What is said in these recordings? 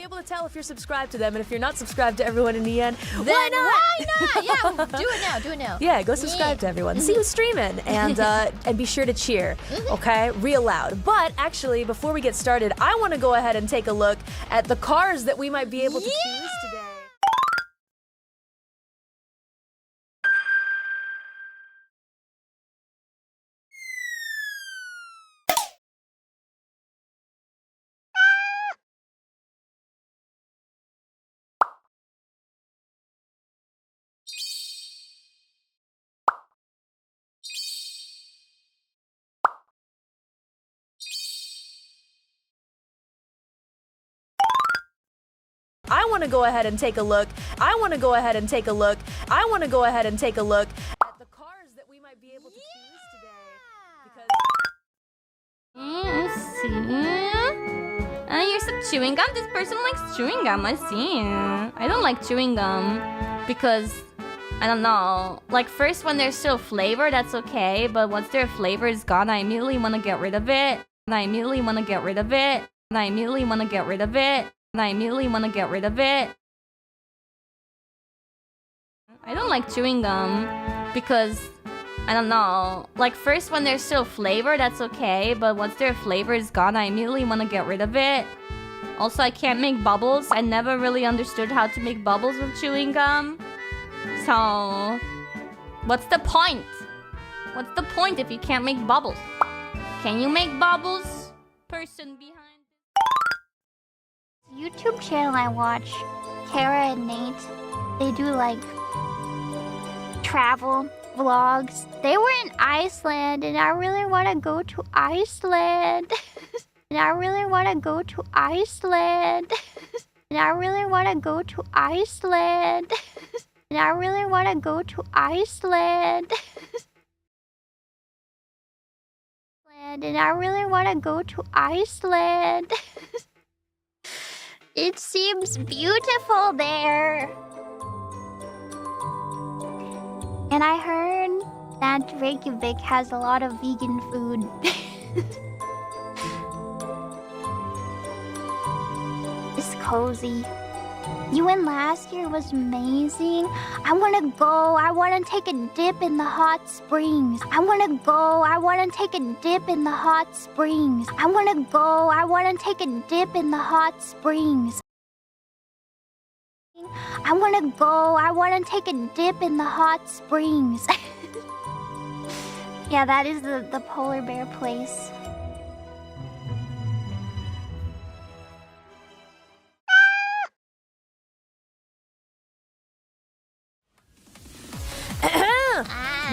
be able to tell if you're subscribed to them, and if you're not subscribed to everyone in the end, Then why not? Yeah, do it now. Do it now. Yeah, go subscribe to everyone. See who's streaming, and be sure to cheer, okay, real loud. But actually, before we get started, I want to go ahead and take a look at the cars that we might be able to choose today. I want to go ahead and take a look. I want to go ahead and take a look. I want to go ahead and take a look at the cars that we might be able to choose today. I see. Here's some chewing gum. This person likes chewing gum. I see. I don't like chewing gum because I don't know. Like first when there's still flavor, that's okay. But once their flavor is gone, I immediately want to get rid of it. And I immediately want to get rid of it. And I immediately want to get rid of it. And I immediately want to get rid of it. I don't like chewing gum because I don't know. Like first when there's still flavor, that's okay. But once their flavor is gone, I immediately want to get rid of it. Also, I can't make bubbles. I never really understood how to make bubbles with chewing gum. So, what's the point? What's the point if you can't make bubbles? Can you make bubbles? Person behind YouTube channel I watch, Kiara and Nate, they do like travel vlogs. They were in Iceland and I really want to go to Iceland. And I really want to go to Iceland. And I really want to go to Iceland. And I really want to go to Iceland. And I really want to go to Iceland. It seems beautiful there. And I heard that Reykjavik has a lot of vegan food. It's cozy. You went last year, was amazing. I want to go. I want to take a dip in the hot springs. I want to go. I want to take a dip in the hot springs. I want to go. I want to take a dip in the hot springs. I want to go. I want to take a dip in the hot springs. Yeah, that is the polar bear place.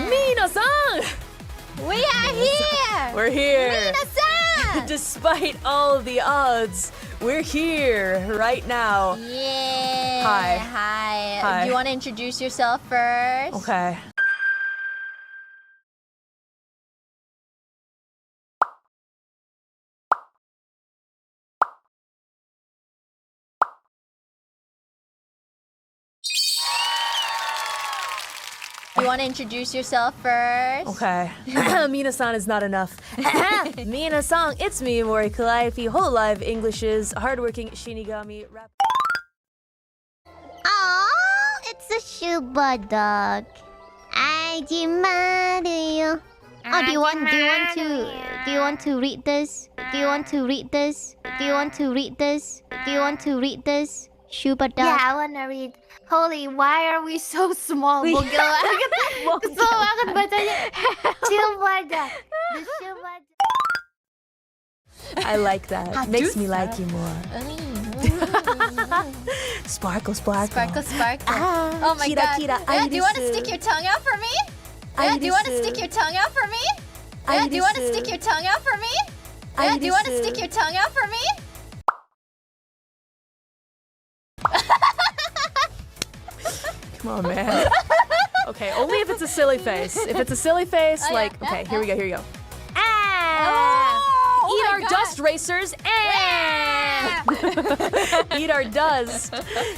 Mina-san! We are here. We're here. Mina-san. Despite all the odds, we're here right now. Yeah. Hi. Hi. Do you want to introduce yourself first? Okay. You want to introduce yourself first? Okay. Mina-san is not enough. Mina-san, it's me, Mori Calliope, hololive English's hardworking Shinigami rap. Oh, it's a Shuba dog. Ajimaru. Oh, do you want to read this? Do you want to read this? Shuba dog. Yeah, I wanna read. Holy, why are we so small? Kesel banget bacanya. Shuba. The Shuba. I like that. Makes me like you more. Sparkle, sparkle. Sparkle, sparkle. Ah, Oh my kira, god. kira, Yeah, do you want to IRyS. stick your tongue out for me? Yeah, do you want to stick your tongue out for me? Yeah, do you want to IRyS. stick your tongue out for me? Yeah, do you want to IRyS. stick your tongue out for me? Come on, man. Okay, only if it's a silly face. If it's a silly face, Oh, yeah. like, okay, here we go, here we go. Oh Eat my our God. dust racers. Eat our dust.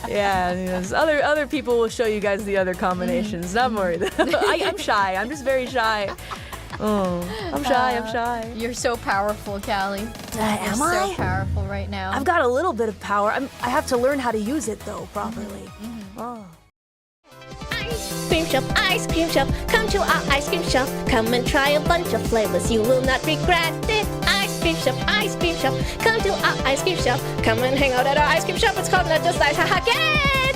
Yeah, yes. Other people will show you guys the other combinations. Not Mori. I'm shy. I'm just very shy. I'm shy. You're so powerful, Callie. Am You're I? so powerful right now. I've got a little bit of power. I have to learn how to use it though properly. Oh. Ice cream shop, come to our ice cream shop. Come and try a bunch of flavors, you will not regret it. Ice cream shop, come to our ice cream shop. Come and hang out at our ice cream shop. It's called Not Just Ice, haha, get